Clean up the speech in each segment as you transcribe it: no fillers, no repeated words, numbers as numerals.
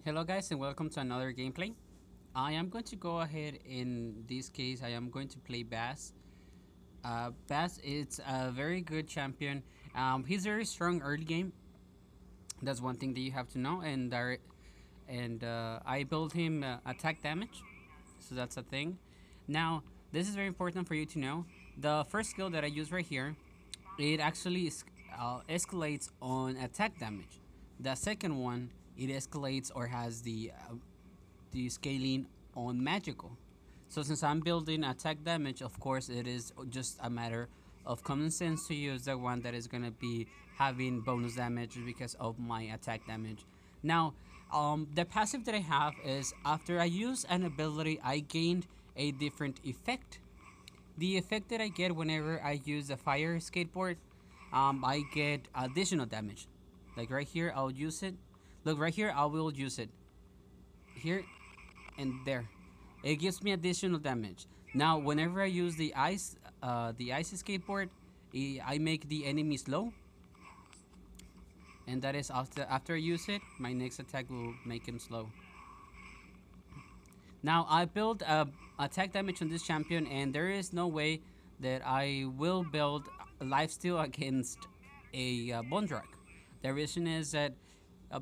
Hello guys and welcome to another gameplay. I am going to go ahead. In this case I am going to play Bass. Bass is a very good champion. He's very strong early game. That's one thing that you have to know. And I built him attack damage, so that's a thing. Now this is very important for you to know. The first skill that I use right here, it actually escalates on attack damage. The second one, it escalates or has the scaling on magical. So since I'm building attack damage, of course it is just a matter of common sense to use the one that is gonna be having bonus damage because of my attack damage. Now, the passive that I have is after I use an ability, I gained a different effect. The effect that I get whenever I use a fire skateboard, I get additional damage. Like right here, I'll use it. Look, right here, I will use it. Here, and there, it gives me additional damage. Now whenever I use the ice skateboard, I make the enemy slow, and that is after I use it, my next attack will make him slow. Now I build attack damage on this champion, and there is no way that I will build lifesteal against a bone drag. The reason is that uh,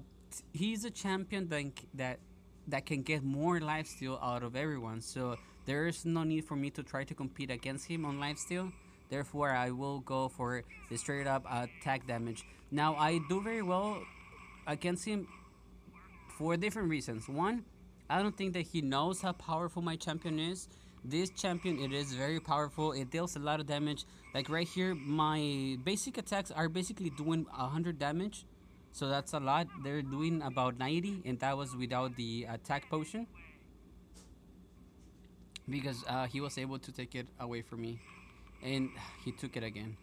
he's a champion that can get more lifesteal out of everyone. So there is no need for me to try to compete against him on lifesteal. Therefore, I will go for the straight up attack damage. Now I do very well against him for different reasons. One, I don't think that he knows how powerful my champion is. This champion, it is very powerful. It deals a lot of damage. Like right here, my basic attacks are basically doing 100 damage. So that's a lot. They're doing about 90, and that was without the attack potion. Because he was able to take it away from me. And he took it again.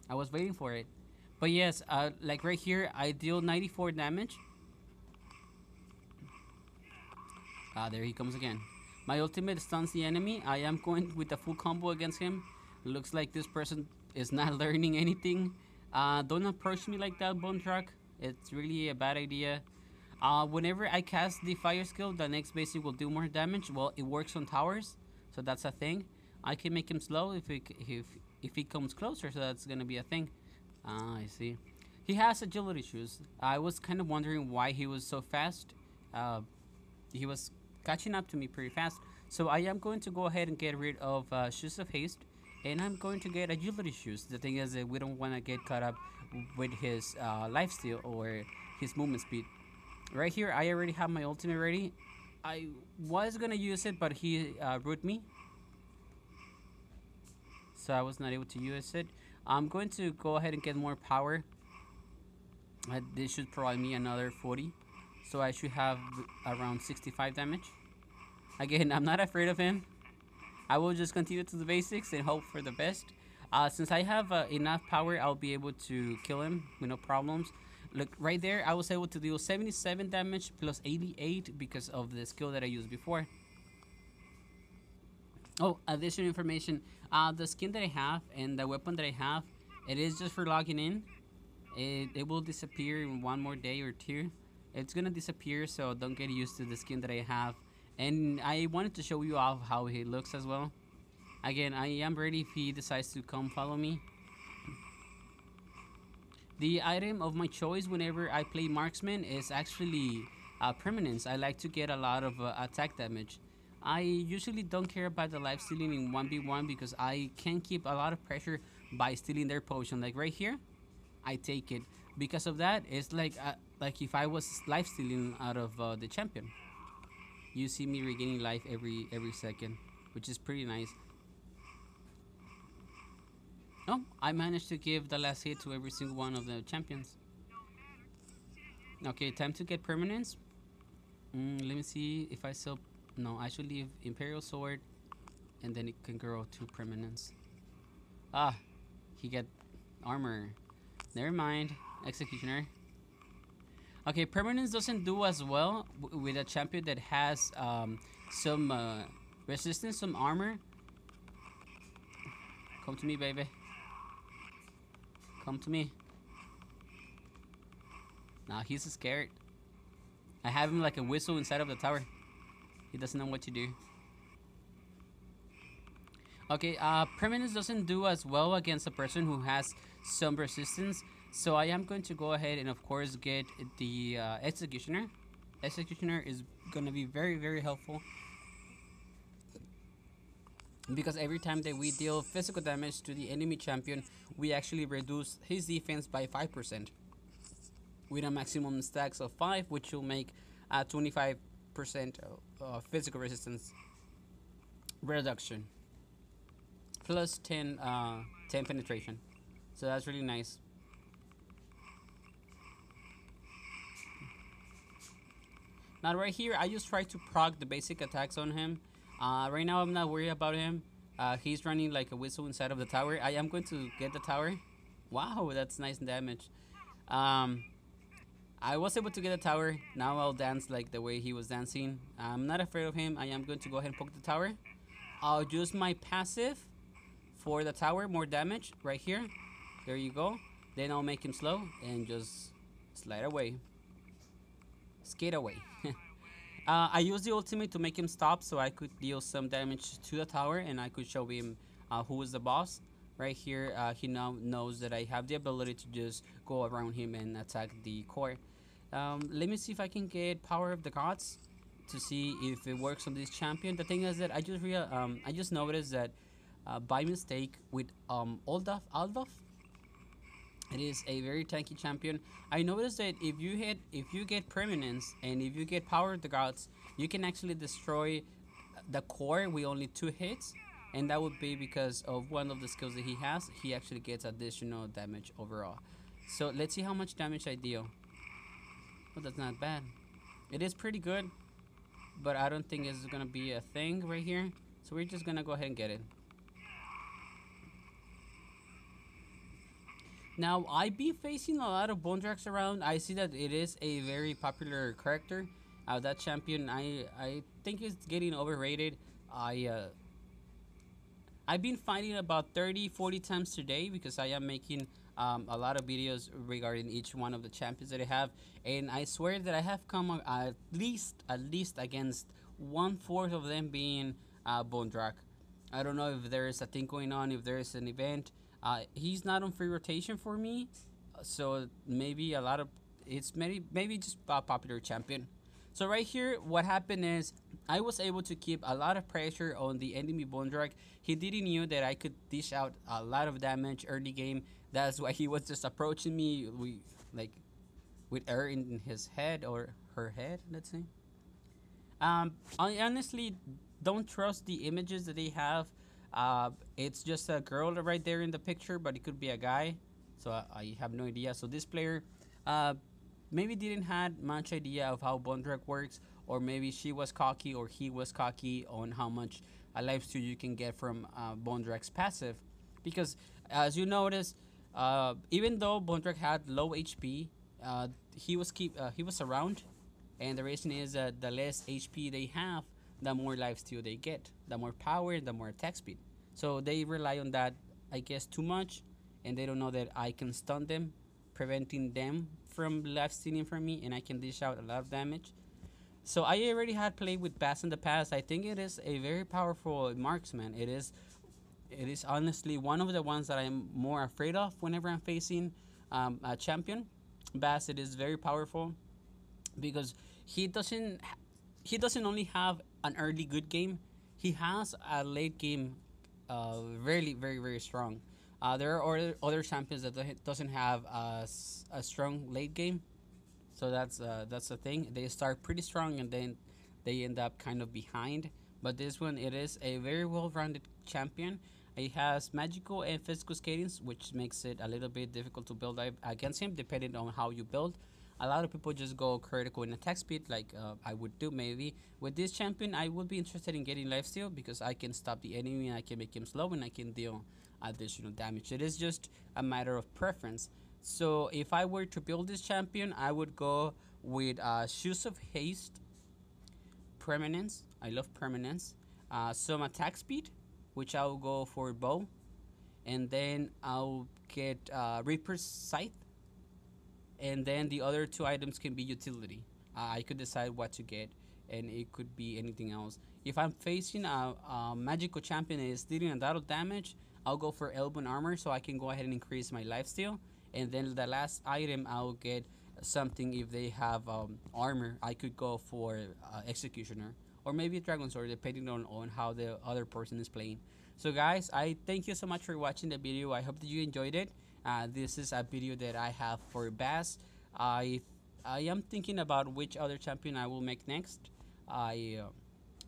I was waiting for it. But yes, like right here, I deal 94 damage. There he comes again. My ultimate stuns the enemy. I am going with a full combo against him. Looks like this person is not learning anything. Don't approach me like that, Bone Truck. It's really a bad idea. Whenever I cast the fire skill, the next basic will do more damage. Well, it works on towers, so that's a thing. I can make him slow if he comes closer, so that's gonna be a thing. I see. He has agility shoes. I was kind of wondering why he was so fast. He was catching up to me pretty fast. So I am going to go ahead and get rid of shoes of haste, and I'm going to get agility shoes. The thing is that we don't want to get caught up with his lifesteal or his movement speed. Right here, I already have my ultimate ready. I was gonna use it, but he root me, so I was not able to use it. I'm going to go ahead and get more power. This should provide me another 40, so I should have around 65 damage. Again, I'm not afraid of him. I will just continue to the basics and hope for the best. Since I have enough power, I'll be able to kill him with no problems. Look, right there, I was able to deal 77 damage plus 88 because of the skill that I used before. Oh, additional information. The skin that I have and the weapon that I have, it is just for logging in. It will disappear in one more day or two. It's gonna disappear, so don't get used to the skin that I have. And I wanted to show you off how he looks as well. Again, I am ready if he decides to come follow me. The item of my choice whenever I play marksman is actually permanence. I like to get a lot of attack damage. I usually don't care about the life stealing in 1v1 because I can keep a lot of pressure by stealing their potion. Like right here, I take it. Because of that, it's like if I was life stealing out of the champion. You see me regaining life every second, which is pretty nice. Oh, I managed to give the last hit to every single one of the champions. Okay, time to get permanence. Let me see if I sell. No, I should leave Imperial Sword, and then it can grow to permanence. Ah, he get armor. Never mind, Executioner. Okay, permanence doesn't do as well with a champion that has some resistance, some armor. Come to me, baby. Come to me. Now he's scared. I have him like a whistle inside of the tower. He doesn't know what to do. Okay, permanence doesn't do as well against a person who has some resistance. So I am going to go ahead and of course get the executioner. Executioner is gonna be very very helpful because every time that we deal physical damage to the enemy champion, we actually reduce his defense by 5% with a maximum stacks of 5, which will make 25% physical resistance reduction plus 10 penetration. So that's really nice. Now right here, I just try to proc the basic attacks on him. Right now, I'm not worried about him. He's running like a whistle inside of the tower. I am going to get the tower. Wow, that's nice damage. Um, I was able to get a tower. Now I'll dance like the way he was dancing. I'm not afraid of him. I am going to go ahead and poke the tower. I'll use my passive for the tower, more damage right here. There you go. Then I'll make him slow and just slide away. Skate away. I used the ultimate to make him stop so I could deal some damage to the tower and I could show him who is the boss. Right here, he now knows that I have the ability to just go around him and attack the core. Let me see if I can get Power of the Gods to see if it works on this champion. The thing is that I just noticed that by mistake with Aldov, it is a very tanky champion. I noticed that if you get permanence and if you get Power of the Gods, you can actually destroy the core with only 2 hits, and that would be because of one of the skills that he has. He actually gets additional damage overall. So let's see how much damage I deal. Oh, that's not bad. It is pretty good, but I don't think it's gonna be a thing right here. So we're just gonna go ahead and get it. Now, I be facing a lot of Bone Drags around. I see that it is a very popular character. That champion, I think it's getting overrated. I've been fighting about 30-40 times today because I am making a lot of videos regarding each one of the champions that I have, and I swear that I have come at least against 1/4 of them being Bone Drag. I don't know if there is a thing going on, if there is an event. He's not on free rotation for me, so maybe a lot of it's maybe just a popular champion. So right here, what happened is I was able to keep a lot of pressure on the enemy Bone Drag. He didn't knew that I could dish out a lot of damage early game. That's why he was just approaching me with air in his head or her head, let's say. I honestly don't trust the images that they have. It's just a girl right there in the picture, but it could be a guy. So I have no idea. So this player maybe didn't had much idea of how Bone Drag works, or maybe she was cocky or he was cocky on how much a lifesteal you can get from Bone Drag's passive. Because as you notice, even though Bone Drag had low HP, he was around, and the reason is that the less HP they have, the more lifesteal they get, the more power, the more attack speed. So they rely on that, I guess, too much, and they don't know that I can stun them, preventing them from lifestealing from me, and I can dish out a lot of damage. So I already had played with Bass in the past. I think it is a very powerful marksman. It is honestly one of the ones that I'm more afraid of whenever I'm facing a champion. Bass, it is very powerful because he doesn't only have an early good game. He has a late game really very very strong. There are other champions that doesn't have a strong late game, so that's the thing. They start pretty strong and then they end up kind of behind. But this one, it is a very well-rounded champion. It has magical and physical skatings, which makes it a little bit difficult to build against him, depending on how you build. A lot of people just go critical in attack speed, like I would do maybe. With this champion, I would be interested in getting lifesteal because I can stop the enemy and I can make him slow and I can deal additional damage. It is just a matter of preference. So if I were to build this champion, I would go with Shoes of Haste, Permanence. I love Permanence. Some attack speed, which I'll go for bow, and then I'll get Reaper's Scythe, and then the other 2 items can be utility. I could decide what to get, and it could be anything else. If I'm facing a magical champion that is dealing a lot of damage, I'll go for elbow armor so I can go ahead and increase my lifesteal. And then the last item I'll get something if they have armor. I could go for executioner or maybe dragon sword depending on how the other person is playing. So guys, I thank you so much for watching the video. I hope that you enjoyed it. This is a video that I have for Bass. I I am thinking about which other champion I will make next. I uh,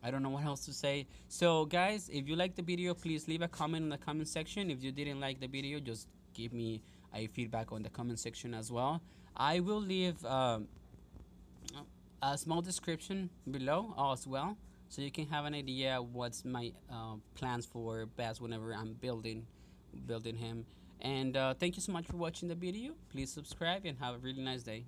I don't know what else to say. So guys, if you like the video, please leave a comment in the comment section. If you didn't like the video, just give me a feedback on the comment section as well. I will leave a small description below as well, so you can have an idea what's my plans for Bass whenever I'm building him. And thank you so much for watching the video. Please subscribe and have a really nice day.